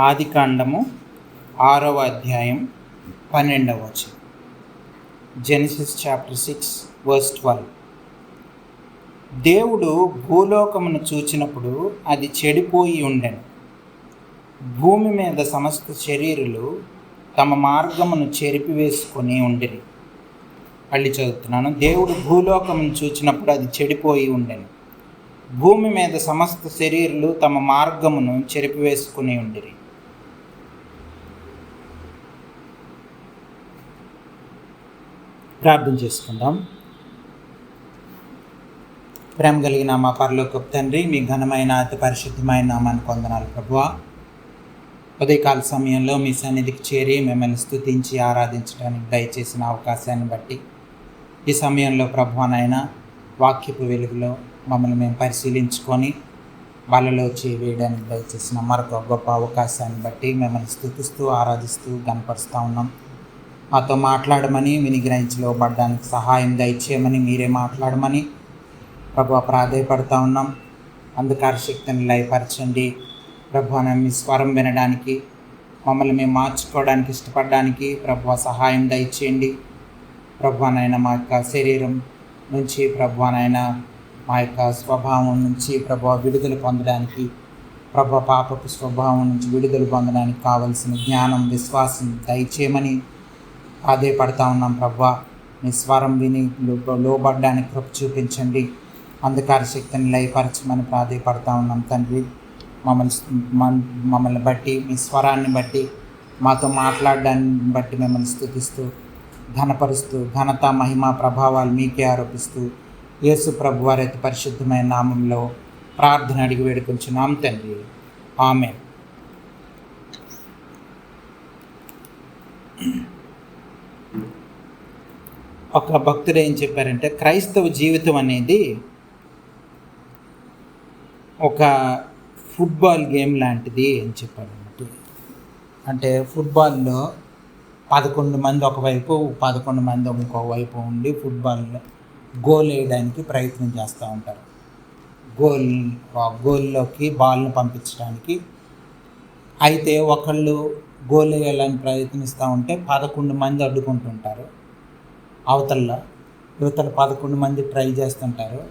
ఆదికాండము 6వ అధ్యాయం 12వ వచనం. Genesis chapter 6 verse 12. దేవుడు భూలోకమును చూచినప్పుడు అది చెడిపోయి ఉండెను. భూమి మీద సమస్త శరీరులు తమ మార్గమును చెరిపివేసుకొని ఉండిరి. మళ్ళీ చదువుతున్నాను. దేవుడు భూలోకమును చూచినప్పుడు అది చెడిపోయి ఉండెను. భూమి మీద సమస్త శరీరులు తమ మార్గమును చెరిపివేసుకుని ఉండిరి. ప్రార్థన చేసుకుందాం. ప్రేమ కలిగిన మా పరలోకపు తండ్రి, మీ ఘనమైన అతి పరిశుద్ధమైన నామానికి వందనాలు ప్రభువా. ఉదయకాల సమయంలో మీ సన్నిధికి చేరి మిమ్మల్ని స్తుతించి ఆరాధించడానికి దయచేసిన అవకాశాన్ని బట్టి ఈ సమయంలో ప్రభువానైనా వాక్యపు వెలుగులో మమ్మల్ని మేము పరిశీలించుకొని వాళ్ళలో చేయడానికి దయచేసిన మరొక గొప్ప అవకాశాన్ని బట్టి మిమ్మల్ని స్తుతిస్తూ ఆరాధిస్తూ గనపరుస్తూ ఉన్నాం. మాతో మాట్లాడమని, వినిగ్రహించబడడానికి సహాయం దయచేయమని, మీరే మాట్లాడమని ప్రభువా ప్రాధేయపడుతూ ఉన్నాం. అంధకార శక్తిని లయపరచండి ప్రభువా. మీ స్వరం వినడానికి, మమ్మల్ని మేము మార్చుకోవడానికి ఇష్టపడడానికి ప్రభువా సహాయం దయచేయండి ప్రభువానైనా. మా యొక్క శరీరం నుంచి ప్రభువానైనా, మా యొక్క స్వభావం నుంచి ప్రభువా విడుదల పొందడానికి, ప్రభువా పాపపు స్వభావం నుంచి విడుదల పొందడానికి కావలసిన జ్ఞానం, విశ్వాసం దయచేయమని ప్రాధేయపడతా ఉన్నాం ప్రభువా. మీ స్వరం విని లోబడడానికి కృప చూపించండి. అంధకార శక్తిని లయపరచమని ప్రాధేయపడతా ఉన్నాం తండ్రి. మమ్మల్ని బట్టి, మీ స్వరాన్ని బట్టి, మాతో మాట్లాడడాన్ని బట్టి మిమ్మల్ని స్తుతిస్తూ ఘనపరుస్తూ, ఘనత మహిమ ప్రభావాలు మీకే ఆరోపిస్తూ యేసు ప్రభు వారి అతి పరిశుద్ధమైన నామంలో ప్రార్థన అడిగి వేడుకొంచున్నాం తండ్రి. ఆమేన్. ఒక భక్తుడు ఏం చెప్పారంటే, క్రైస్తవ జీవితం అనేది ఒక ఫుట్బాల్ గేమ్ లాంటిది అని చెప్పారు. అంటే ఫుట్బాల్లో 11 మంది ఒకవైపు, 11 మంది ఇంకోవైపు ఉండి ఫుట్బాల్లో గోల్ వేయడానికి ప్రయత్నం చేస్తూ ఉంటారు. గోల్లోకి బాల్ను పంపించడానికి. అయితే ఒకళ్ళు గోల్ వేయాలని ప్రయత్నిస్తూ ఉంటే 11 మంది అడ్డుకుంటుంటారు. యువతల 11 మంది ట్రై చేస్తుంటారు.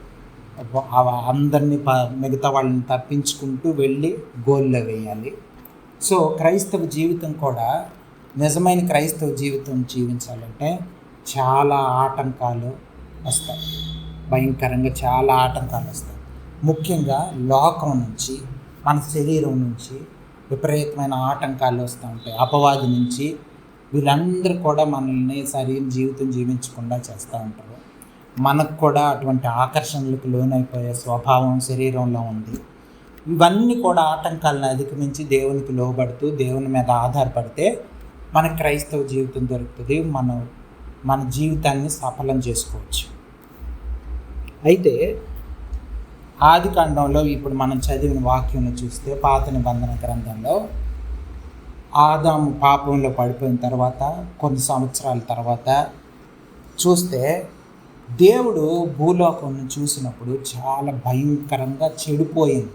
అందరినీ మిగతా వాళ్ళని తప్పించుకుంటూ వెళ్ళి గోల్లో వేయాలి. సో క్రైస్తవ జీవితం కూడా, నిజమైన క్రైస్తవ జీవితం జీవించాలంటే చాలా ఆటంకాలు వస్తాయి. భయంకరంగా చాలా ఆటంకాలు వస్తాయి. ముఖ్యంగా లోకం నుంచి, మన శరీరం నుంచి విపరీతమైన ఆటంకాలు వస్తూ ఉంటాయి. అపవాది నుంచి వీళ్ళందరూ కూడా మనల్ని సరైన జీవితం జీవించకుండా చేస్తూ ఉంటారు. మనకు కూడా అటువంటి ఆకర్షణలకు లోనైపోయే స్వభావం శరీరంలో ఉంది. ఇవన్నీ కూడా ఆటంకాలను అధిగమించి దేవునికి లోబడుతూ దేవుని మీద ఆధారపడితే మనకు క్రైస్తవ జీవితం దొరుకుతుంది. మన జీవితాన్ని సఫలం చేసుకోవచ్చు. అయితే ఆదికాండంలో ఇప్పుడు మనం చదివిన వాక్యం చూస్తే, పాత నిబంధన గ్రంథంలో ఆదాము పాపంలో పడిపోయిన తర్వాత కొన్ని సంవత్సరాల తర్వాత చూస్తే దేవుడు భూలోకం చూసినప్పుడు చాలా భయంకరంగా చెడిపోయింది.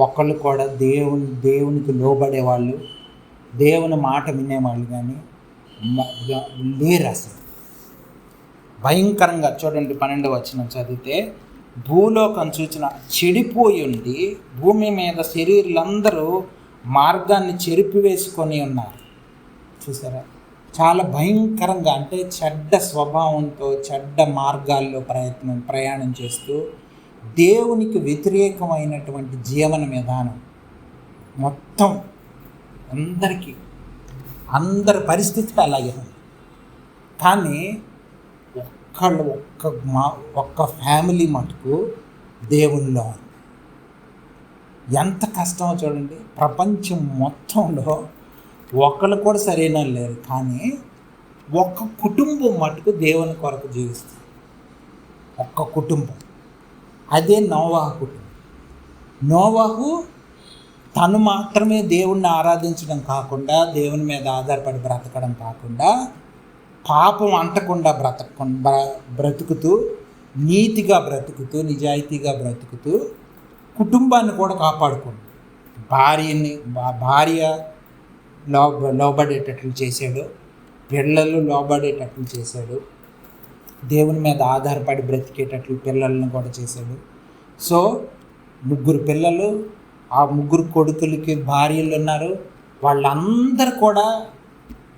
ఒకళ్ళు కూడా దేవునికి లోబడేవాళ్ళు, దేవుని మాట వినేవాళ్ళు కానీ లేరు అసలు. భయంకరంగా చూడండి, 12వ వచనం చదివితే, భూలోకం చూసిన చెడిపోయి ఉండి భూమి మీద శరీరులందరూ మార్గాన్ని చెరిపివేసుకొని ఉన్నారు. చూసారా? చాలా భయంకరంగా, అంటే చెడ్డ స్వభావంతో చెడ్డ మార్గాల్లో ప్రయాణం చేస్తూ దేవునికి వ్యతిరేకమైనటువంటి జీవన విధానం మొత్తం అందరి పరిస్థితి అలాగే ఉంది. కానీ ఒక్క ఫ్యామిలీ మటుకు దేవునిలో ఉంది. ఎంత కష్టమో చూడండి. ప్రపంచం మొత్తంలో ఒకళ్ళు కూడా సరైన లేరు, కానీ ఒక్క కుటుంబం మటుకు దేవుని కొరకు జీవిస్తుంది. ఒక్క కుటుంబం, అదే నోవాహు కుటుంబం. నోవాహు తను మాత్రమే దేవుణ్ణి ఆరాధించడం కాకుండా, దేవుని మీద ఆధారపడి బ్రతకడం కాకుండా, పాపం అంటకుండా బ్రతుకుతూ, నీతిగా బ్రతుకుతూ, నిజాయితీగా బ్రతుకుతూ కుటుంబాన్ని కూడా కాపాడుకోండి. భార్య లోబడేటట్లు చేశాడు, పిల్లలు లోబడేటట్లు చేశాడు, దేవుని మీద ఆధారపడి బ్రతికేటట్లు పిల్లలను కూడా చేశాడు. సో 3 పిల్లలు, ఆ 3 కొడుకులకి భార్యలు ఉన్నారు. వాళ్ళందరూ కూడా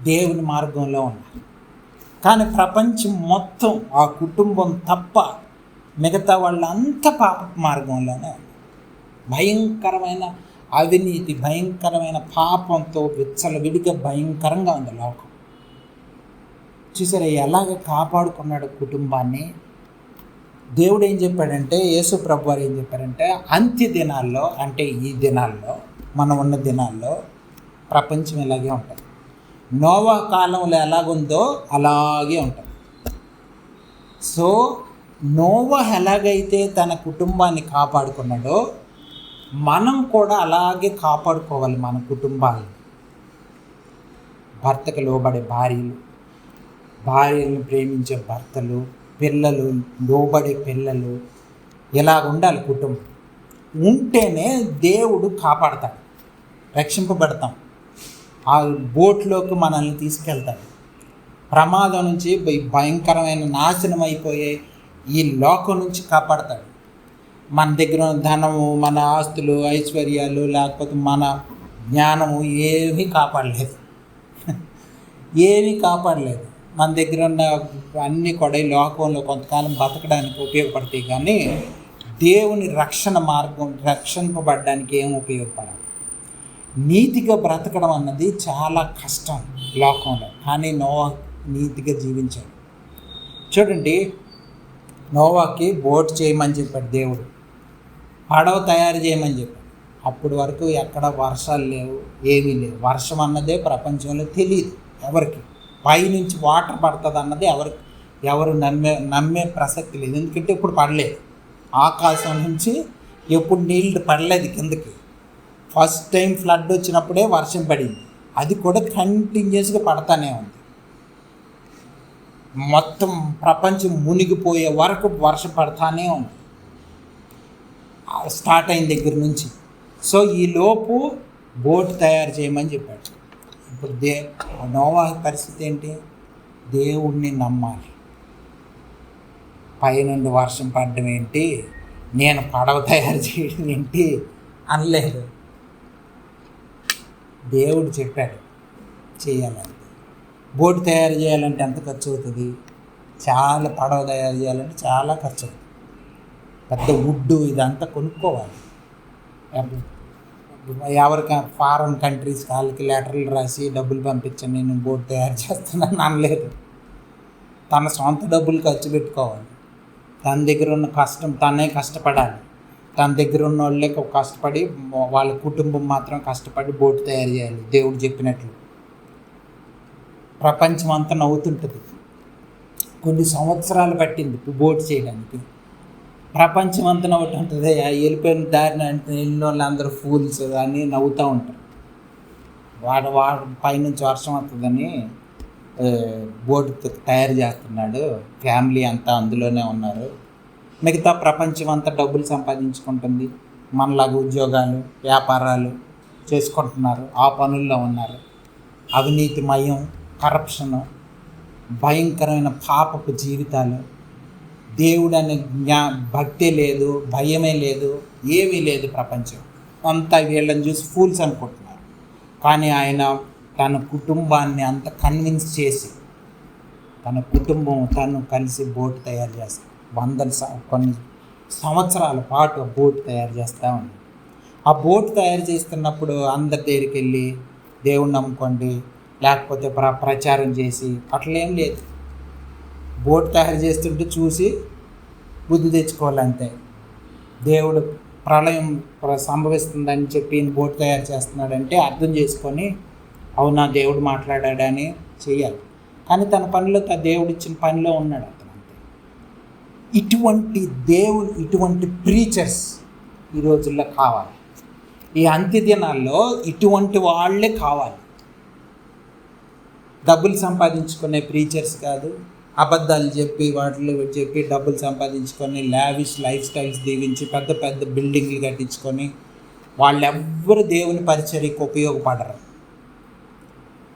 దేవుని మార్గంలో ఉన్నారు. కానీ ప్రపంచం మొత్తం ఆ కుటుంబం తప్ప మిగతా వాళ్ళంతా పాప మార్గంలోనే ఉన్నారు. భయంకరమైన అవినీతి, భయంకరమైన పాపంతో విచ్చలవిడిగా భయంకరంగా ఉంది లోకం. చూసారా ఎలాగ కాపాడుకున్నాడు కుటుంబాన్ని. దేవుడు ఏం చెప్పాడంటే, యేసు ప్రభు వారు ఏం చెప్పారంటే, అంత్య దినాల్లో, అంటే ఈ దినాల్లో, మనం ఉన్న దినాల్లో ప్రపంచం ఇలాగే ఉంటుంది. నోవా కాలంలో ఎలాగుందో అలాగే ఉంటుంది. సో నోవా ఎలాగైతే తన కుటుంబాన్ని కాపాడుకున్నాడో మనం కూడా అలాగే కాపాడుకోవాలి మన కుటుంబాలను. భర్తకు లోబడే భార్యలను ప్రేమించే భర్తలు, పిల్లలు లోబడే పిల్లలు, ఇలా ఉండాలి కుటుంబం. ఉంటేనే దేవుడు కాపాడతాడు, రక్షింపబడతాం. ఆ బోట్లోకి మనల్ని తీసుకెళ్తాడు. ప్రమాదం నుంచి, భయంకరమైన నాశనం అయిపోయే ఈ లోకం నుంచి కాపాడతాడు. మన దగ్గర ఉన్న ధనము, మన ఆస్తులు, ఐశ్వర్యాలు, లేకపోతే మన జ్ఞానము ఏమీ కాపాడలేదు. మన దగ్గర ఉన్న అన్నీ కూడా ఈ లోకంలో కొంతకాలం బతకడానికి ఉపయోగపడతాయి, కానీ దేవుని రక్షణ మార్గం, రక్షింపబడడానికి ఏం ఉపయోగపడాలి. నీతిగా బ్రతకడం అన్నది చాలా కష్టం లోకంలో, కానీ నోవా నీతిగా జీవించాడు. చూడండి, నోవాకి బోట్ చేయమని చెప్పాడు దేవుడు, పడవ తయారు చేయమని చెప్పాడు. అప్పటి వరకు ఎక్కడ వర్షాలు లేవు, ఏమీ లేవు. వర్షం అన్నదే ప్రపంచంలో తెలియదు ఎవరికి. పైనుంచి వాటర్ పడుతుంది అన్నది ఎవరు నమ్మే ప్రసక్తి లేదు. ఎందుకంటే ఇప్పుడు పడలేదు, ఆకాశం నుంచి ఎప్పుడు నీళ్ళు పడలేదు కిందకి. ఫస్ట్ టైం ఫ్లడ్ వచ్చినప్పుడే వర్షం పడింది, అది కూడా కంటిన్యూస్గా పడతానే ఉంది. మొత్తం ప్రపంచం మునిగిపోయే వరకు వర్షం పడతానే ఉంది స్టార్ట్ అయిన దగ్గర నుంచి. సో ఈలోపు బోట్ తయారు చేయమని చెప్పాడు. ఇప్పుడు నోవా పరిస్థితి ఏంటి? దేవుణ్ణి నమ్మాలి. పైనుండి వర్షం పడడం ఏంటి, నేను పడవ తయారు చేయడం ఏంటి అనలేదు. దేవుడు చెప్పాడు చేయాలంటే. బోటు తయారు చేయాలంటే ఎంత ఖర్చు అవుతుంది? చాలా. పడవ తయారు చేయాలంటే చాలా ఖర్చు అవుతుంది. పెద్ద వుడ్డు ఇదంతా కొనుక్కోవాలి. ఎవరికి ఫారెన్ కంట్రీస్ వాళ్ళకి లెటర్లు రాసి డబ్బులు పంపించండి, నేను బోట్ తయారు చేస్తున్నాను అనలేదు. తన సొంత డబ్బులు ఖర్చు పెట్టుకోవాలి. తన దగ్గర ఉన్న కష్టం తనే కష్టపడాలి. తన దగ్గర ఉన్న వాళ్ళే కష్టపడి, వాళ్ళ కుటుంబం మాత్రం కష్టపడి బోటు తయారు చేయాలి దేవుడు చెప్పినట్లు. ప్రపంచం అంతా నవ్వుతుంటుంది. కొన్ని సంవత్సరాలు పట్టింది బోటు చేయడానికి. ప్రపంచం అంతా నవ్వుతుంటుంది. వెళ్ళిపోయిన దారిని అంటే వెళ్ళిన వాళ్ళందరూ ఫూల్స్ అని నవ్వుతూ ఉంటారు. వాడు పైనుంచి వర్షం వస్తుందని బోటు తయారు చేస్తున్నాడు, ఫ్యామిలీ అంతా అందులోనే ఉన్నారు. మిగతా ప్రపంచం అంతా డబ్బులు సంపాదించుకుంటుంది, మనలాగా ఉద్యోగాలు వ్యాపారాలు చేసుకుంటున్నారు, ఆ పనుల్లో ఉన్నారు. అవినీతిమయం, కరప్షను, భయంకరమైన పాపపు జీవితాలు, దేవుడు అనే భక్తే లేదు, భయమే లేదు, ఏమీ లేదు. ప్రపంచం అంతా వీళ్ళని చూసి ఫూల్స్ అనుకుంటున్నారు. కానీ ఆయన తన కుటుంబాన్ని అంత కన్విన్స్ చేసి, తన కుటుంబం తను కలిసి బోటు తయారు చేస్తారు. కొన్ని సంవత్సరాల పాటు బోటు తయారు చేస్తూ ఉంది. ఆ బోటు తయారు చేస్తున్నప్పుడు అందరి దగ్గరికి వెళ్ళి దేవుణ్ణి నమ్ముకోండి, లేకపోతే ప్రచారం చేసి అట్లేం లేదు. బోటు తయారు చేస్తుంటే చూసి బుద్ధి తెచ్చుకోవాలంతే. దేవుడు ప్రళయం సంభవిస్తుందని చెప్పి బోటు తయారు చేస్తున్నాడంటే అర్థం చేసుకొని అవునా దేవుడు మాట్లాడాడని చేయాలి. కానీ తన పనిలో దేవుడు ఇచ్చిన పనిలో ఉన్నాడు అతను. ఇటువంటి ప్రీచర్స్ ఈ రోజుల్లో కావాలి. ఈ అంత్య దినాల్లో ఇటువంటి వాళ్ళే కావాలి. డబ్బులు సంపాదించుకునే ప్రీచర్స్ కాదు, అబద్ధాలు చెప్పి వాటిలో చెప్పి డబ్బులు సంపాదించుకొని లావిష్ లైఫ్ స్టైల్స్ దీవించి పెద్ద పెద్ద బిల్డింగ్లు కట్టించుకొని వాళ్ళెవ్వరు దేవుని పరిచర్యకు ఉపయోగపడరు.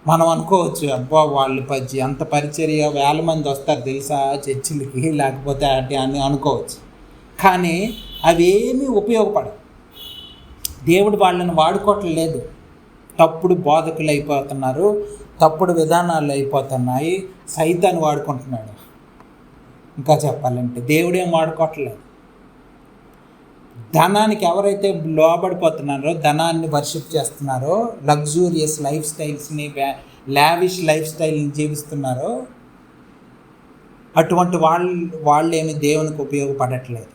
మనం అనుకోవచ్చు, అబ్బా వాళ్ళు అంత పరిచర్య 1000 మంది వస్తారు తెలుసా చర్చిలకి, లేకపోతే అటు అని అనుకోవచ్చు. కానీ అవేమీ ఉపయోగపడవు. దేవుడు వాళ్ళని వాడుకోవట్లేదు. తప్పుడు బోధకులు అయిపోతున్నారు, తప్పుడు విధానాలు అయిపోతున్నాయి, సైతాన్ని వాడుకుంటున్నాడు. ఇంకా చెప్పాలంటే దేవుడేం వాడుకోవట్లేదు. ధనానికి ఎవరైతే లోబడిపోతున్నారో, ధనాన్ని వర్షిప్ చేస్తున్నారో, లగ్జూరియస్ లైఫ్ స్టైల్స్ని, లావిష్ లైఫ్ స్టైల్ని జీవిస్తున్నారో, అటువంటి వాళ్ళేమి దేవునికి ఉపయోగపడట్లేదు.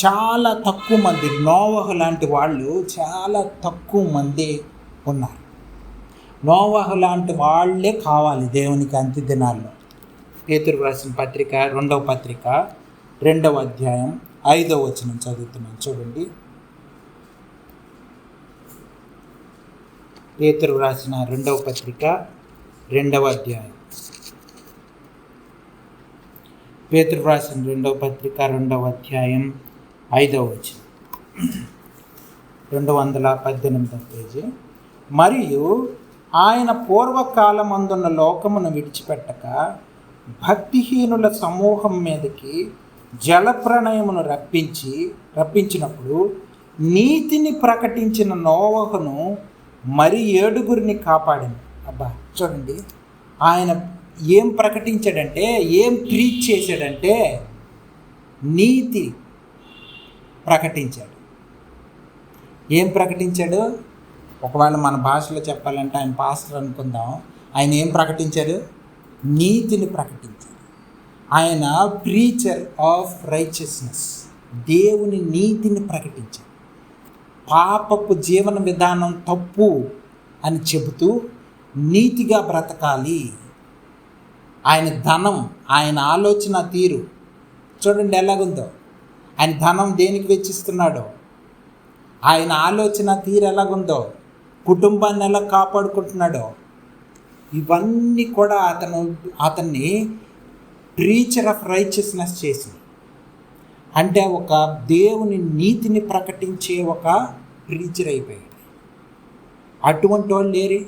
చాలా తక్కువ మంది, నోవహు లాంటి వాళ్ళు చాలా తక్కువ మంది ఉన్నారు. నోవహు లాంటి వాళ్ళే కావాలి దేవునికి అంత్య దినాల్లో. పేతురు రాసిన పత్రిక 2వ పత్రిక 2వ అధ్యాయం 5వ వచనం చదువుతున్నాను చూడండి. పేతురు రాసిన 2వ పత్రిక 2వ అధ్యాయం. పేతురు రాసిన 2వ పత్రిక 2వ అధ్యాయం 5వ వచనం, 218వ పేజీ. మరియు ఆయన పూర్వకాలమందున్న లోకమును విడిచిపెట్టక భక్తిహీనుల సమూహం మీదకి జలప్రళయమును రప్పించినప్పుడు నీతిని ప్రకటించిన నోవహును మరి 7 కాపాడింది. అబ్బా చూడండి, ఆయన ఏం ప్రకటించాడంటే, ఏం ప్రీచ్ చేశాడంటే నీతి ప్రకటించాడు. ఏం ప్రకటించాడు? ఒకవేళ మన భాషలో చెప్పాలంటే ఆయన పాస్టర్ అనుకుందాం. ఆయన ఏం ప్రకటించాడు? నీతిని ప్రకటించాడు. ఆయన ప్రీచర్ ఆఫ్ రైచియస్నెస్, దేవుని నీతిని ప్రకటించాడు. పాపపు జీవన విధానం తప్పు అని చెబుతూ నీతిగా బ్రతకాలి. ఆయన ధనం, ఆయన ఆలోచన తీరు చూడండి ఎలాగుందో. ఆయన ధనం దేనికి వెచ్చిస్తున్నాడో, ఆయన ఆలోచన తీరు ఎలాగుందో, కుటుంబాన్ని ఎలా కాపాడుకుంటున్నాడో, ఇవన్నీ కూడా అతన్ని ప్రీచర్ ఆఫ్ రైచియస్నెస్ చేసి, అంటే ఒక దేవుని నీతిని ప్రకటించే ఒక ప్రీచర్ అయిపోయాడు. అటువంటి వాళ్ళు లేరే.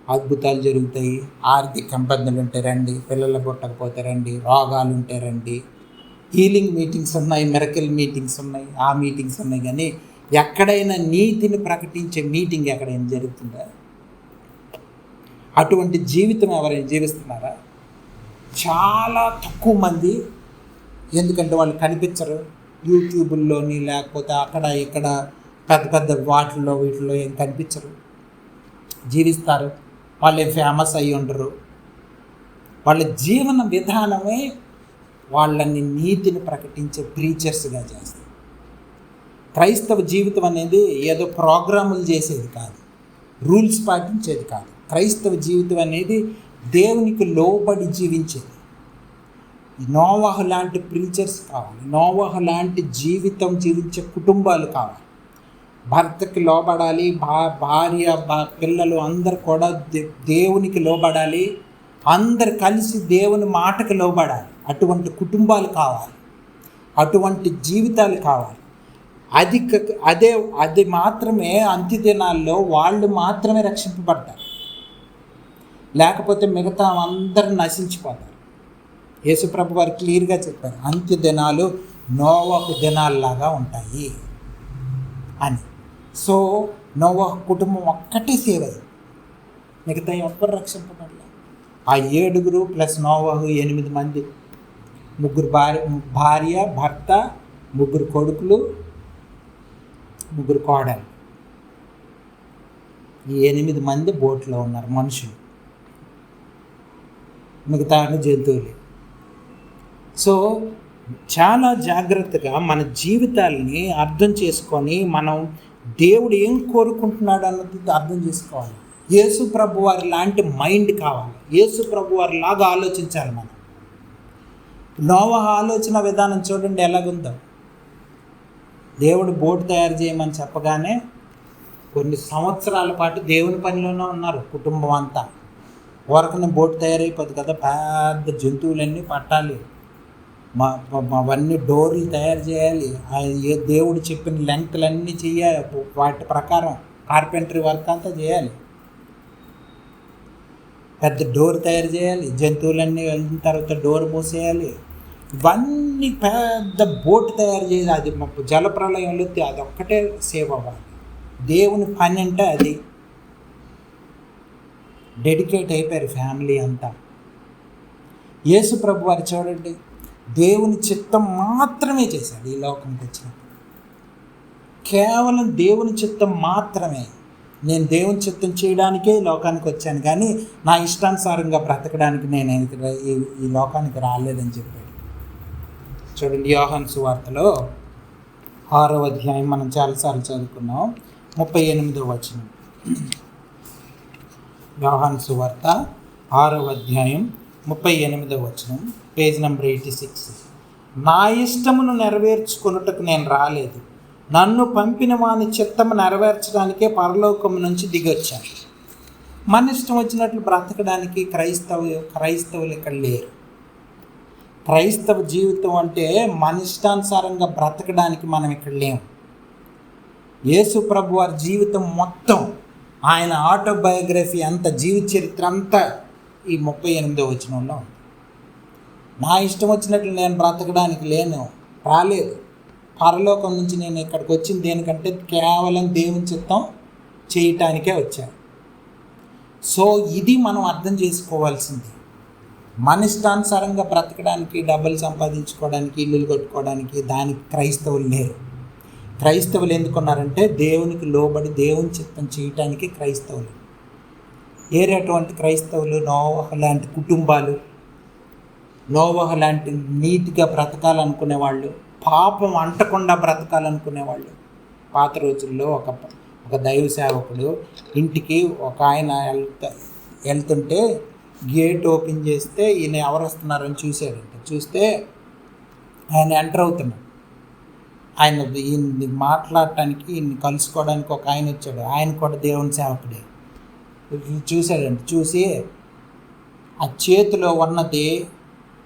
అద్భుతాలు జరుగుతాయి, ఆర్థిక ఇబ్బందులు ఉంటే రండి, పిల్లలు పుట్టకపోతే రండి, రోగాలు ఉంటే రండి, హీలింగ్ మీటింగ్స్ ఉన్నాయి, మిరకిల్ మీటింగ్స్ ఉన్నాయి, ఆ మీటింగ్స్ ఉన్నాయి. కానీ ఎక్కడైనా నీతిని ప్రకటించే మీటింగ్ ఎక్కడైనా జరుగుతుందా? అటువంటి జీవితం ఎవరైనా జీవిస్తున్నారా? చాలా తక్కువ మంది. ఎందుకంటే వాళ్ళు కనిపించరు. యూట్యూబుల్లోని లేకపోతే అక్కడ ఇక్కడ పెద్ద పెద్ద వీటిలో ఏం కనిపించరు, జీవిస్తారు. వాళ్ళు ఏం ఫేమస్ అయ్యి ఉండరు. వాళ్ళ జీవన విధానమే వాళ్ళని నీతిని ప్రకటించే ప్రీచర్స్గా చేస్తారు. క్రైస్తవ జీవితం అనేది ఏదో ప్రోగ్రాములు చేసేది కాదు, రూల్స్ పాటించేది కాదు. క్రైస్తవ జీవితం అనేది దేవునికి లోబడి జీవించేది. నోవహు లాంటి ప్రీచర్స్ కావాలి, నోవహు లాంటి జీవితం జీవించే కుటుంబాలు కావాలి. భర్తకి లోబడాలి, భార్య పిల్లలు అందరు కూడా దేవునికి లోబడాలి, అందరు కలిసి దేవుని మాటకి లోబడాలి. అటువంటి కుటుంబాలు కావాలి, అటువంటి జీవితాలు కావాలి. అది మాత్రమే అంత్యదినాల్లో వాళ్ళు మాత్రమే రక్షింపబడతారు. లేకపోతే మిగతా అందరూ నశించిపోతారు. యేసుప్రభు వారు క్లియర్గా చెప్పారు, అంత్యదినాలు నోవహు దినాల్లాగా ఉంటాయి అని. సో నోవహు కుటుంబం ఒక్కటే సేవ్ అయ్యింది, మిగతా ఒక్కరు రక్షింపబడలేదు. ఆ 7 ప్లస్ నోవహు 8 మంది, 3 భార్య భర్త, 3 కొడుకులు, 3 కోడలు. ఈ 8 మంది బోట్లో ఉన్నారు మనుషులు, మిగతా జంతువులు. సో చాలా జాగ్రత్తగా మన జీవితాలని అర్థం చేసుకొని మనం దేవుడు ఏం కోరుకుంటున్నాడు అన్నది అర్థం చేసుకోవాలి. యేసు ప్రభు వారి లాంటి మైండ్ కావాలి, యేసు ప్రభు వారి లాగా ఆలోచించాలి మనం. నోవహు ఆలోచన విధానం చూడండి ఎలాగుందో. దేవుడు బోట్ తయారు చేయమని చెప్పగానే కొన్ని సంవత్సరాల పాటు దేవుని పనిలోనే ఉన్నారు కుటుంబం అంతా. వరకునే బోట్ తయారైపోదు కదా, పెద్ద జంతువులన్నీ పట్టాలి, అవన్నీ డోర్లు తయారు చేయాలి, దేవుడు చెప్పిన లెంగ్త్లన్నీ చేయాలి, వాటి ప్రకారం కార్పెంటరీ వర్క్ అంతా చేయాలి, పెద్ద డోర్ తయారు చేయాలి, జంతువులన్నీ వెళ్ళిన తర్వాత డోర్ మూసేయాలి, ఇవన్నీ పెద్ద బోట్ తయారు చేయాలి. అది జలప్రలయంలో అది ఒక్కటే సేవ్ అవ్వాలి. దేవుని పని అంటే అది డెడికేట్ అయిపోయారు ఫ్యామిలీ అంతా. యేసు ప్రభు వారు చూడండి, దేవుని చిత్తం మాత్రమే చేశాడు. ఈ లోకంకి వచ్చినప్పుడు కేవలం దేవుని చిత్తం మాత్రమే. నేను దేవుని చిత్తం చేయడానికే ఈ లోకానికి వచ్చాను, కానీ నా ఇష్టానుసారంగా బ్రతకడానికి నేను ఈ లోకానికి రాలేదని చెప్పాడు. చూడండి, యోహాను సువార్తలో 6వ అధ్యాయం మనం చాలాసార్లు చదువుకున్నాం, 38వ వచనం. యోహాను సువార్త 6వ అధ్యాయం 38వ వచనం, పేజ్ నెంబర్ 86. నా ఇష్టమును నెరవేర్చుకొనుటకు నేను రాలేదు, నన్ను పంపిన వాని చిత్తము నెరవేర్చడానికే పరలోకము నుంచి దిగొచ్చాను. మన ఇష్టం వచ్చినట్లు బ్రతకడానికి క్రైస్తవులు ఇక్కడ లేరు. క్రైస్తవ జీవితం అంటే మన ఇష్టానుసారంగా బ్రతకడానికి మనం ఇక్కడ లేము. యేసు ప్రభు వారి జీవితం మొత్తం, ఆయన ఆటోబయోగ్రఫీ అంతా, జీవిత చరిత్ర అంతా ఈ 38వ వచనంలో ఉంది. నా ఇష్టం వచ్చినట్లు నేను బ్రతకడానికి రాలేదు. పరలోకం నుంచి నేను ఇక్కడికి వచ్చింది దేనికంటే కేవలం దేవుని చిత్తం చేయటానికే వచ్చాను. సో ఇది మనం అర్థం చేసుకోవాల్సింది. మన ఇష్టానుసారంగా బ్రతకడానికి, డబ్బులు సంపాదించుకోవడానికి, ఇల్లులు కట్టుకోవడానికి దానికి క్రైస్తవులు లేరు. క్రైస్తవులు ఎందుకున్నారంటే దేవునికి లోబడి దేవుని చిత్తం చేయటానికి క్రైస్తవులు. ఏరేటువంటి క్రైస్తవులు నోవహ లాంటి కుటుంబాలు, నోవహ లాంటి నీతిగా బ్రతకాలనుకునేవాళ్ళు, పాపం అంటకుండా బ్రతకాలనుకునేవాళ్ళు. పాత రోజుల్లో ఒక దైవ సేవకుడు ఇంటికి ఒక ఆయన వెళ్తుంటే గేట్ ఓపెన్ చేస్తే ఈయన ఎవరు వస్తున్నారని చూశాడంటే, చూస్తే ఆయన ఎంటర్ అవుతున్నాడు. ఈయన్ని మాట్లాడటానికి, ఈయన్ని కలుసుకోవడానికి ఒక ఆయన వచ్చాడు. ఆయన కూడా దేవుని సేవకుడే. చూశాడంటే, చూసి ఆ చేతిలో ఉన్నది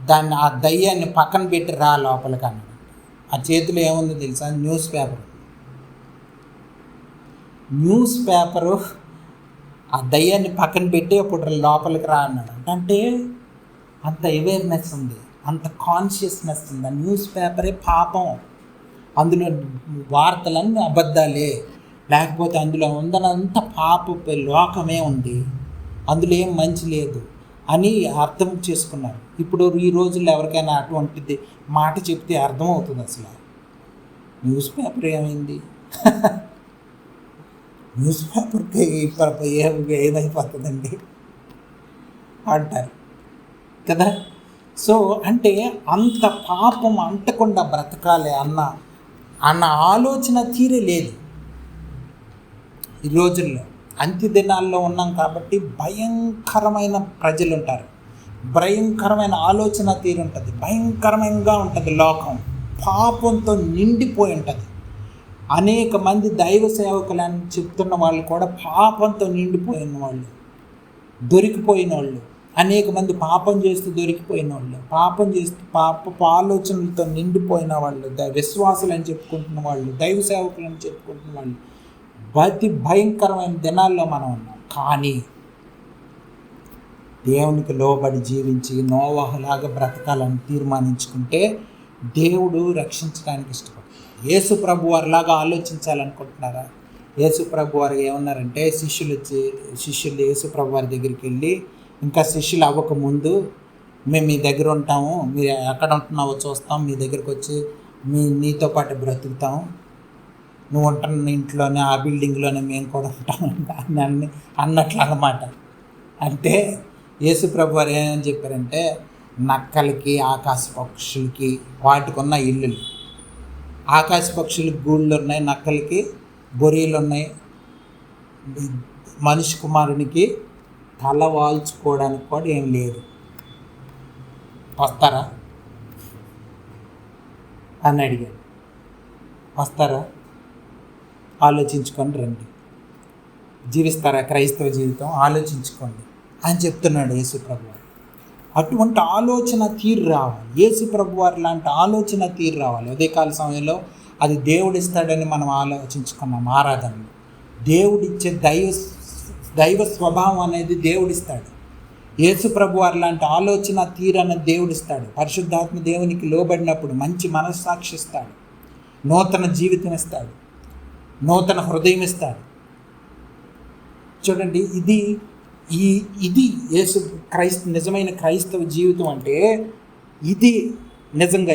దాన్ని, ఆ దయ్యాన్ని పక్కన పెట్టి రా లోపలికి అన్నాడు. ఆ చేతిలో ఏముందో తెలుసా? News paper. ఆ దయ్యాన్ని పక్కన పెట్టి అప్పుడు లోపలికి రా అన్నాడు. అంటే అంత అవేర్నెస్ ఉంది, అంత కాన్షియస్నెస్ ఉంది. ఆ న్యూస్ పేపరే పాపం, అందులో వార్తలన్నీ అబద్ధాలే, లేకపోతే అందులో ఉందనంత పాప లోకమే ఉంది, అందులో ఏం మంచి లేదు అని అర్థం చేసుకున్నారు. ఇప్పుడు ఈ రోజుల్లో ఎవరికైనా అటువంటిది మాట చెప్తే అర్థమవుతుంది. అసలు న్యూస్ పేపర్ ఏమైంది? న్యూస్ పేపర్కి ఏమైపోతుందండి అంటారు కదా. సో అంటే అంత పాపం అంటకుండా బ్రతకాలి అన్న ఆలోచన తీరే లేదు ఈ రోజుల్లో. అంత్య దినాల్లో ఉన్నాం కాబట్టి భయంకరమైన ప్రజలు ఉంటారు, భయంకరమైన ఆలోచన తీరు ఉంటుంది, భయంకరంగా ఉంటుంది. లోకం పాపంతో నిండిపోయి ఉంటుంది. అనేక మంది దైవ సేవకులని చెప్తున్న వాళ్ళు కూడా పాపంతో నిండిపోయిన వాళ్ళు, దొరికిపోయిన వాళ్ళు. అనేక మంది పాపం చేస్తూ దొరికిపోయిన వాళ్ళు, పాపం చేస్తూ పాపపు ఆలోచనలతో నిండిపోయిన వాళ్ళు, విశ్వాసులు అని చెప్పుకుంటున్న వాళ్ళు, దైవ సేవకులు అని చెప్పుకుంటున్న వాళ్ళు. అతి భయంకరమైన దినాల్లో మనం ఉన్నాం. కానీ దేవునికి లోబడి జీవించి నోవహులాగా బ్రతకాలని తీర్మానించుకుంటే దేవుడు రక్షించడానికి ఇష్టపడతాడు. యేసు ప్రభు వారిలాగా ఆలోచించాలనుకుంటున్నారా? యేసు ప్రభు వారు ఏమన్నారంటే, శిష్యులు యేసు ప్రభు వారి దగ్గరికి వెళ్ళి, ఇంకా శిష్యులు అవ్వకముందు, మేము మీ దగ్గర ఉంటాము, మీరు ఎక్కడ ఉంటున్నావో చూస్తాం, మీ దగ్గరికి వచ్చి నీతో పాటు బ్రతుకుతాం, నువ్వు ఉంటున్న ఇంట్లోనే, ఆ బిల్డింగ్లోనే మేము కూడా ఉంటాం అన్నట్లు అన్నమాట. అంటే యేసు ప్రభు వారు ఏమని చెప్పారంటే, నక్కలకి, ఆకాశ పక్షులకి వాటికి ఉన్న ఇల్లులు, ఆకాశ పక్షులకి గూళ్ళు ఉన్నాయి, నక్కలకి బొరియలు ఉన్నాయి, మనిషి కుమారునికి తల వాల్చుకోవడానికి కూడా ఏం లేదు, వస్తారా అని అడిగాడు. వస్తారా? ఆలోచించుకొని రండి, జీవిస్తారా క్రైస్తవ జీవితం, ఆలోచించుకోండి అని చెప్తున్నాడు యేసు ప్రభువు. అటువంటి ఆలోచన తీరు రావాలి. యేసు ప్రభు వారి లాంటి ఆలోచన తీరు రావాలి. ఉదయకాల సమయంలో అది దేవుడిస్తాడని మనం ఆలోచించుకున్నాం. ఆరాధనలో దేవుడిచ్చే దైవ స్వభావం అనేది దేవుడిస్తాడు. యేసు ప్రభు వారి లాంటి ఆలోచన తీరు అన్నది దేవుడిస్తాడు. పరిశుద్ధాత్మ దేవునికి లోబడినప్పుడు మంచి మనస్సాక్షి ఇస్తాడు, నూతన జీవితం ఇస్తాడు, నూతన హృదయం ఇస్తాడు. చూడండి, ఇది నిజమైన క్రైస్తవ జీవితం అంటే ఇది నిజంగా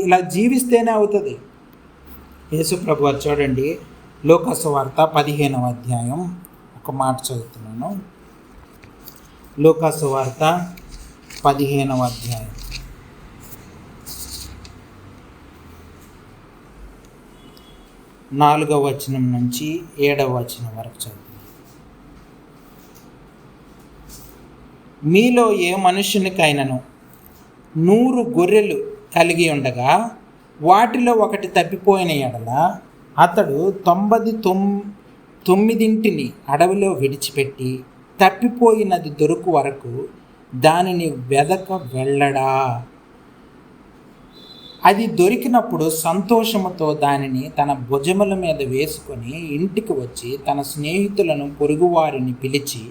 ఇలా జీవిస్తేనే అవుతుంది. యేసు ప్రభు వారు చూడండి, లోకా సువార్త 15వ అధ్యాయం ఒక మాట చదువుతున్నాను. లోకా సువార్త 15వ అధ్యాయం 4వ వచనం నుంచి 7వ వచనం వరకు చదువుతున్నాను. మీలో ఏ మనుషునికైనను 100 గొర్రెలు కలిగి ఉండగా వాటిలో ఒకటి తప్పిపోయిన ఎడల అతడు 99 అడవిలో విడిచిపెట్టి తప్పిపోయినది దొరుకు వరకు దానిని వెదక వెళ్ళడా? అది దొరికినప్పుడు సంతోషముతో దానిని తన భుజముల మీద వేసుకొని ఇంటికి వచ్చి తన స్నేహితులను పొరుగువారిని పిలిచి,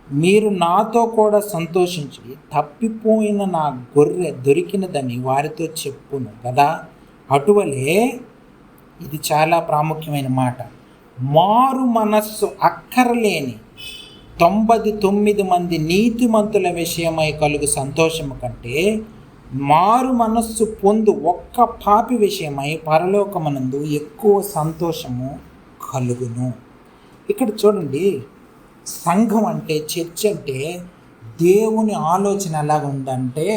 మీరు నాతో కూడా సంతోషించి తప్పిపోయిన నా గొర్రె దొరికినదని వారితో చెప్పును కదా. అటువలే, ఇది చాలా ప్రాముఖ్యమైన మాట, మారు మనస్సు అక్కరలేని 99 మంది నీతిమంతుల విషయమై కలుగు సంతోషము కంటే మారు మనస్సు పొందు ఒక్క పాపి విషయమై పరలోకమునందు ఎక్కువ సంతోషము కలుగును. ఇక్కడ చూడండి, సంఘం అంటే, చర్చ్ అంటే దేవుని ఆలోచన ఎలాగ ఉందంటే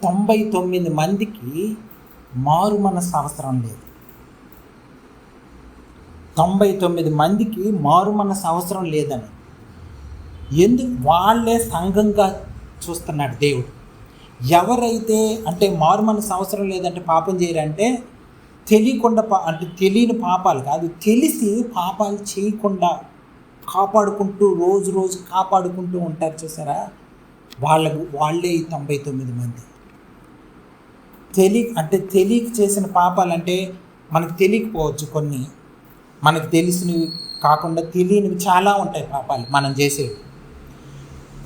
99 మందికి మారు మనస్సు అవసరం లేదు. 99 మందికి మారు మనస్సు అవసరం లేదని ఎందుకు వాళ్ళే సంఘంగా చూస్తున్నాడు దేవుడు. ఎవరైతే అంటే మారు మనస్సు అవసరం లేదంటే పాపం చేయరంటే తెలియకుండా అంటే తెలియని పాపాలు కాదు, తెలిసి పాపాలు చేయకుండా కాపాడుకుంటూ రోజు కాపాడుకుంటూ ఉంటారు చూసారా, వాళ్ళే ఈ 99 మంది. తెలియక చేసిన పాపాలు అంటే మనకు తెలియకపోవచ్చు, కొన్ని మనకు తెలిసినవి కాకుండా తెలియనివి చాలా ఉంటాయి పాపాలు మనం చేసేవి.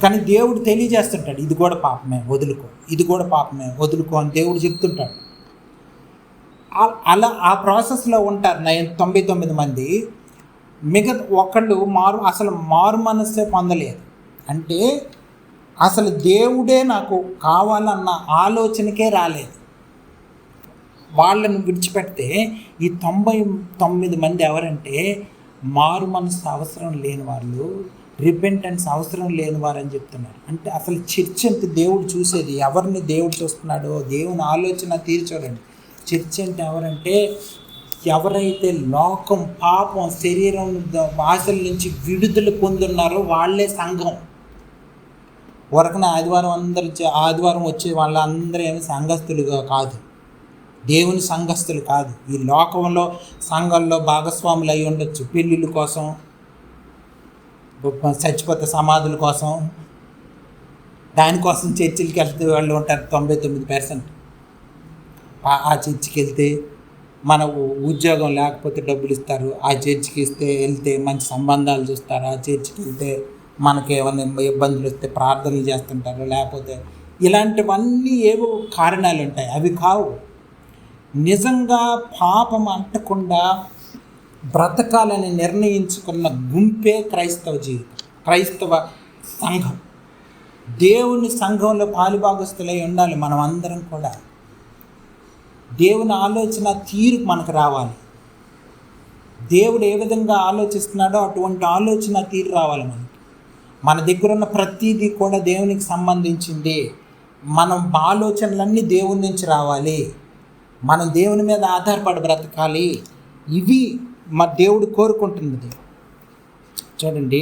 కానీ దేవుడు తెలియజేస్తుంటాడు, ఇది కూడా పాపమే వదులుకో, ఇది కూడా పాపమే వదులుకో అని దేవుడు చెప్తుంటాడు. అలా ఆ ప్రాసెస్లో ఉంటారు 99 మంది. మిగతా ఒకళ్ళు అసలు మారు మనస్సే పొందలేదు. అంటే అసలు దేవుడే నాకు కావాలన్న ఆలోచనకే రాలేదు. వాళ్ళను విడిచిపెడితే ఈ 99 మంది ఎవరంటే మారు మనసు అవసరం లేని వాళ్ళు, రిపెంటెన్స్ అవసరం లేని వారు అని చెప్తున్నారు. అంటే అసలు చర్చ్ అంటే దేవుడు చూసేది ఎవరిని దేవుడు చూస్తున్నాడో దేవుని ఆలోచన తీర్చోడండి. చర్చ్ అంటే ఎవరంటే ఎవరైతే లోకం, పాపం, శరీరం ఆశల నుంచి విడుదల పొందున్నారో వాళ్ళే సంఘం. వరకున ఆదివారం వచ్చే వాళ్ళందరూ ఏమి సంఘస్థులుగా కాదు, దేవుని సంఘస్థులు కాదు. ఈ లోకంలో సంఘంలో భాగస్వాములు అయి ఉండొచ్చు, పెళ్ళిళ్ళ కోసం, చచ్చిపోతే సమాధుల కోసం, దానికోసం చర్చిలకి వెళ్తే వాళ్ళు ఉంటారు 99%. ఆ చర్చికి వెళ్తే మన ఉద్యోగం లేకపోతే డబ్బులు ఇస్తారు, ఆ చర్చికి వెళ్తే మంచి సంబంధాలు చూస్తారు, ఆ చర్చికి వెళ్తే మనకి ఏమైనా ఇబ్బందులు వస్తే ప్రార్థనలు చేస్తుంటారు, లేకపోతే ఇలాంటివన్నీ ఏవో కారణాలు ఉంటాయి. అవి కావు. నిజంగా పాపం అంటకుండా బ్రతకాలని నిర్ణయించుకున్న గుంపే క్రైస్తవ జీవితం, క్రైస్తవ సంఘం. దేవుని సంఘంలో పాలుభాగస్తులై ఉండాలి మనం అందరం కూడా. దేవుని ఆలోచన తీరు మనకు రావాలి. దేవుడు ఏ విధంగా ఆలోచిస్తున్నాడో అటువంటి ఆలోచన తీరు రావాలి మనకి. మన దగ్గర ఉన్న ప్రతిదీ కూడా దేవునికి సంబంధించింది. మనం ఆలోచనలన్నీ దేవుని నుంచి రావాలి. మనం దేవుని మీద ఆధారపడి బ్రతకాలి. ఇవి మా దేవుడు కోరుకుంటున్నది. చూడండి,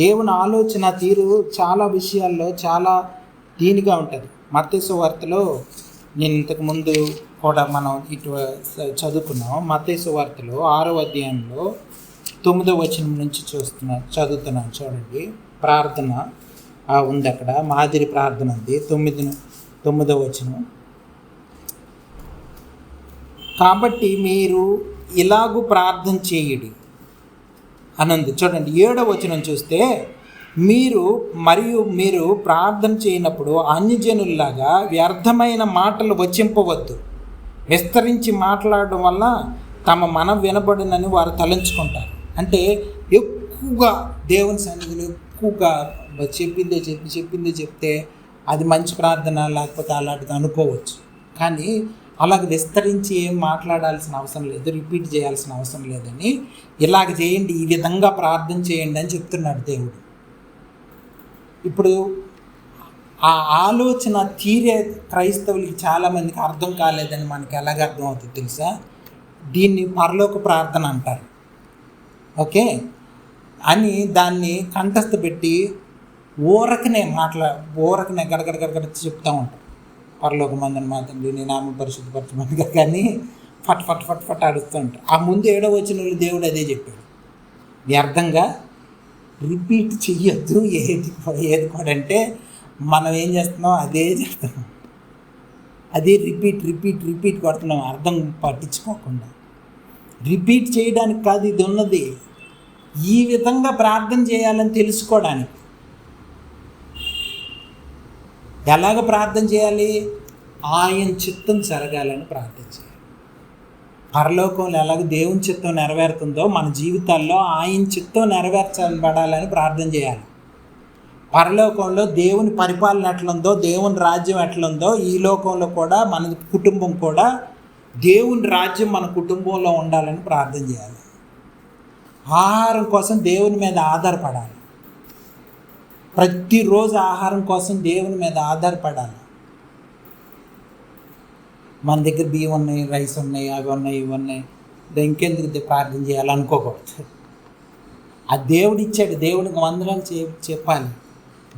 దేవుని ఆలోచన తీరు చాలా విషయాల్లో చాలా దీనిగా ఉంటుంది. మత్తయి సువార్తలో నేను ఇంతకుముందు కూడా మనం ఇటు చదువుకున్నాం. మత్తయి సువార్తలో 6వ అధ్యాయంలో 9వ వచనం నుంచి చదువుతున్నాను. చూడండి, ప్రార్థన ఉంది అక్కడ మాదిరి ప్రార్థన ఉంది 9వ వచనం. కాబట్టి మీరు ఇలాగూ ప్రార్థన చేయుడి అనంది. చూడండి 7వ వచనం చూస్తే, మీరు ప్రార్థన చేయనప్పుడు అన్యజనుల్లాగా వ్యర్థమైన మాటలు వచింపవద్దు. విస్తరించి మాట్లాడడం వల్ల తమ మనం వినబడినని వారు తలంచుకుంటారు. అంటే ఎక్కువగా దేవుని సన్నిధిలో ఎక్కువగా చెప్పిందే చెప్తే అది మంచి ప్రార్థన, లేకపోతే అలాంటిది అనుకోవచ్చు. కానీ అలాగ విస్తరించి ఏం మాట్లాడాల్సిన అవసరం లేదు, రిపీట్ చేయాల్సిన అవసరం లేదని, ఇలాగ చేయండి, ఈ విధంగా ప్రార్థన చేయండి అని చెప్తున్నాడు దేవుడు. ఇప్పుడు ఆ ఆలోచన తీరే క్రైస్తవులకి చాలామందికి అర్థం కాలేదని మనకి ఎలాగ అర్థం అవుతుంది తెలుసా? దీన్ని పరలోక ప్రార్థన అంటారు. ఓకే అని దాన్ని కంఠస్థ పెట్టి ఊరకనే గడగడ చెప్తూ ఉంటారు. పరలోకమందున మా తండ్రి నీ నామం పరిశుద్ధపరచమనిగా, కానీ ఫట్ ఆడుస్తూ ఉంటారు. ఆ ముందు 7వ వచనంలో దేవుడు అదే చెప్పాడు, వ్యర్థంగా రిపీట్ చెయ్యొద్దు. ఏది కూడా అంటే మనం ఏం చేస్తున్నాం అదే చేస్తున్నాం, అదే రిపీట్ కొడుతున్నాం, అర్థం పట్టించుకోకుండా. రిపీట్ చేయడానికి కాదు ఇది ఉన్నది, ఈ విధంగా ప్రార్థన చేయాలని తెలుసుకోవడానికి. ఎలాగ ప్రార్థన చేయాలి? ఆయన చిత్తం జరగాలని ప్రార్థన చేయాలి. పరలోకంలో ఎలాగ దేవుని చిత్తం నెరవేరుతుందో మన జీవితాల్లో ఆయన చిత్తం నెరవేర్చబడాలని ప్రార్థన చేయాలి. పరలోకంలో దేవుని పరిపాలన ఎట్లుందో, దేవుని రాజ్యం ఎట్లుందో, ఈ లోకంలో కూడా మన కుటుంబం కూడా దేవుని రాజ్యం మన కుటుంబంలో ఉండాలని ప్రార్థన చేయాలి. ఆహారం కోసం దేవుని మీద ఆధారపడాలి. ప్రతిరోజు ఆహారం కోసం దేవుని మీద ఆధారపడాలి. మన దగ్గర బియ్యం ఉన్నాయి, రైస్ ఉన్నాయి, అవి ఉన్నాయి, ఇవి ఉన్నాయి, ఇంకెందుకు ప్రార్థన చేయాలనుకోకూడదు. ఆ దేవుడు ఇచ్చాడు, దేవుడికి వందనాలు చెప్పాలి,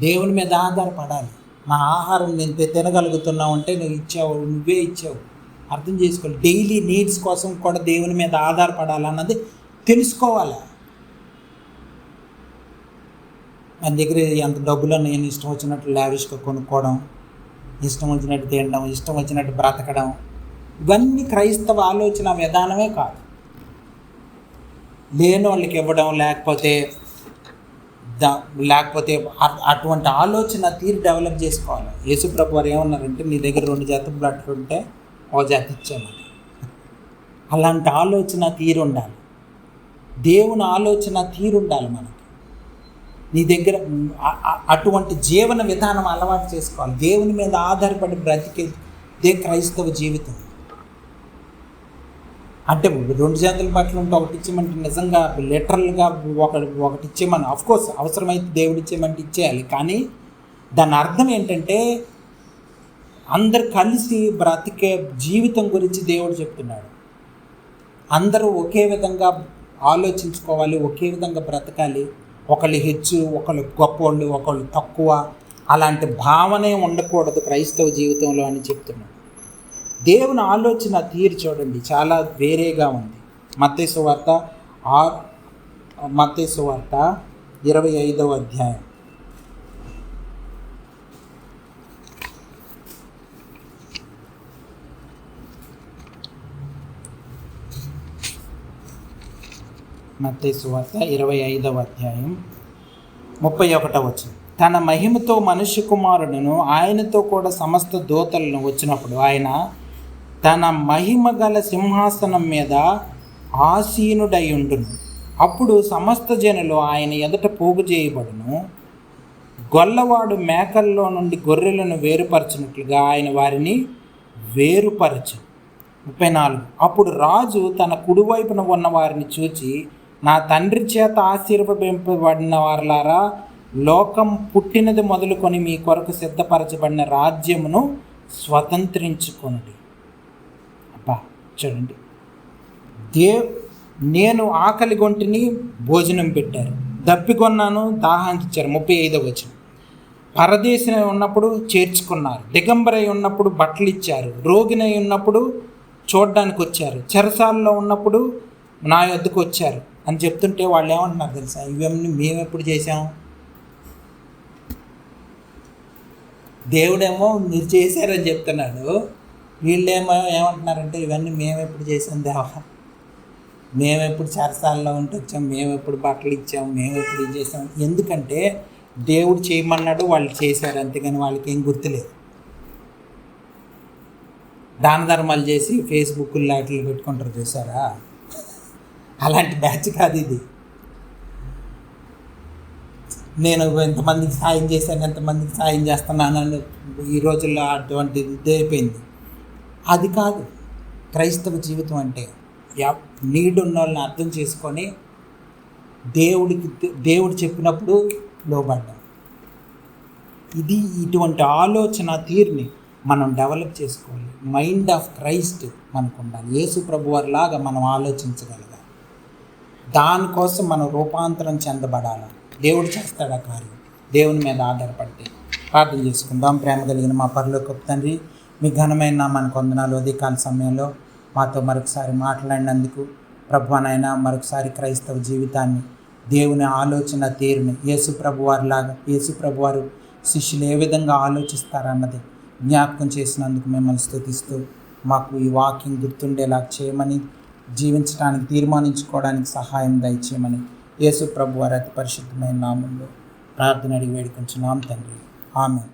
దేవుని మీద ఆధారపడాలి. నా ఆహారం నేను తినగలుగుతున్నావు అంటే నువ్వే ఇచ్చావు అర్థం చేసుకోవాలి. డైలీ నీడ్స్ కోసం కూడా దేవుని మీద ఆధారపడాలన్నది తెలుసుకోవాలి. మన దగ్గర ఎంత డబ్బులో నేను ఇష్టం వచ్చినట్టు లావిష్గా కొనుక్కోవడం, ఇష్టం వచ్చినట్టు తినడం, ఇష్టం వచ్చినట్టు బ్రతకడం, ఇవన్నీ క్రైస్తవ ఆలోచన విధానమే కాదు. లేని వాళ్ళకి ఇవ్వడం, లేకపోతే అటువంటి ఆలోచన తీరు డెవలప్ చేసుకోవాలి. యేసుప్రభు వారు ఏమన్నారంటే, నీ దగ్గర 2 జతలు బట్టలు ఉంటే 1 జత ఇచ్చామని. అలాంటి ఆలోచన తీరు ఉండాలి, దేవుని ఆలోచన తీరు ఉండాలి మనకి. నీ దగ్గర అటువంటి జీవన విధానం అలవాటు చేసుకోవాలి. దేవుని మీద ఆధారపడి బ్రతికేదే క్రైస్తవ జీవితం. అంటే 2 జతల బట్టలు ఉంటే ఒకటి ఇచ్చేయమంటే నిజంగా లిటరల్గా ఒకటి ఇచ్చేయమని, ఆఫ్కోర్స్ అవసరమైతే దేవుడు ఇచ్చేయమంటే ఇచ్చేయాలి. కానీ దాని అర్థం ఏంటంటే అందరు కలిసి బ్రతికే జీవితం గురించి దేవుడు చెప్తున్నాడు. అందరూ ఒకే విధంగా ఆలోచించుకోవాలి, ఒకే విధంగా బ్రతకాలి. ఒకళ్ళు హెచ్చు, ఒకళ్ళు గొప్పవాళ్ళు, ఒకళ్ళు తక్కువ, అలాంటి భావనే ఉండకూడదు క్రైస్తవ జీవితంలో అని చెప్తున్నాడు. దేవుని ఆలోచన తీరు చూడండి చాలా వేరేగా ఉంది. మత్తయి సువార్త 25వ అధ్యాయం. మత్తయి సువార్త 25వ అధ్యాయం 31వ వచనం. తన మహిమతో మనుష్య కుమారుడును ఆయనతో కూడా సమస్త దూతలను వచ్చినప్పుడు ఆయన తన మహిమ గల సింహాసనం మీద ఆసీనుడయుండును. అప్పుడు సమస్త జనులు ఆయన ఎదుట పోగు చేయబడును. గొల్లవాడు మేకల్లో నుండి గొర్రెలను వేరుపరచినట్లుగా ఆయన వారిని వేరుపరచు. 34. అప్పుడు రాజు తన కుడివైపున ఉన్న వారిని చూచి, నా తండ్రి చేత ఆశీర్వదింపబడిన వారలారా, లోకం పుట్టినది మొదలుకొని మీ కొరకు సిద్ధపరచబడిన రాజ్యమును స్వతంత్రించుకొనుడి. అబ్బా చూడండి, నేను ఆకలి గొంటిని భోజనం పెట్టారు, దప్పికొన్నాను దాహానికి ఇచ్చారు. 35వ వచనం. పరదేశినై ఉన్నప్పుడు చేర్చుకున్నారు, దిగంబరై ఉన్నప్పుడు బట్టలు ఇచ్చారు, రోగినై ఉన్నప్పుడు చూడడానికి వచ్చారు, చెరసాలలో ఉన్నప్పుడు నా యొద్దకు వచ్చారు అని చెప్తుంటే వాళ్ళు ఏమంటున్నారు తెలుసా? ఇవన్నీ మేము ఎప్పుడు చేసాం? దేవుడేమో మీరు చేశారని చెప్తున్నాడు, వీళ్ళేమో ఏమంటున్నారంటే ఇవన్నీ మేము ఎప్పుడు చేసాం దేవా, మేము ఎప్పుడు చెరసాలలో ఉంటూ వచ్చాం, మేము ఎప్పుడు బట్టలు ఇచ్చాం, మేము ఎప్పుడు ఇది చేసాం. ఎందుకంటే దేవుడు చేయమన్నాడు, వాళ్ళు చేశారు, అంతేగాని వాళ్ళకి ఏం గుర్తులేదు. దాన ధర్మాలు చేసి ఫేస్బుక్ లాంటివి పెట్టుకుంటారు చూసారా, అలాంటి బ్యాచ్ కాదు ఇది. నేను ఎంతమందికి సాయం చేశాను, ఎంతమందికి సాయం చేస్తున్నాను ఈ రోజుల్లో అటువంటిది ఇది అయిపోయింది. అది కాదు క్రైస్తవ జీవితం అంటే. నీడు ఉన్న వాళ్ళని అర్థం చేసుకొని దేవుడు చెప్పినప్పుడు లోబడ్డాం. ఇటువంటి ఆలోచన తీరుని మనం డెవలప్ చేసుకోవాలి. మైండ్ ఆఫ్ క్రైస్ట్ మనకు ఉండాలి. యేసు ప్రభు వారిలాగా మనం ఆలోచించగలగాలి. దానికోసం మనం రూపాంతరం చెందబడాలి. దేవుడు చేస్తాడు ఆ కార్యం, దేవుని మీద ఆధారపడితే. ప్రార్థన చేసుకుందాం. ప్రేమ కలిగిన మా పరలోకపు తండ్రి, మీ ఘనమైన నామానికి వందనాలు. ఉదయకాల సమయంలో మాతో మరొకసారి మాట్లాడినందుకు ప్రభువానైనా, మరొకసారి క్రైస్తవ జీవితాన్ని, దేవుని ఆలోచన తీరుని, యేసు ప్రభు వారు శిష్యులు ఏ విధంగా ఆలోచిస్తారన్నది జ్ఞాపకం చేసినందుకు మిమ్మల్ని స్తుతిస్తూ, మాకు ఈ వాక్యం గుర్తుండేలా చేయమని, జీవించడానికి తీర్మానించుకోవడానికి సహాయం దయచేయమని యేసు ప్రభు వారి అతి పరిశుద్ధమైన నామంలో ప్రార్థన అడిగి వేడుకొంచున్నాం తండ్రి. ఆమేన్.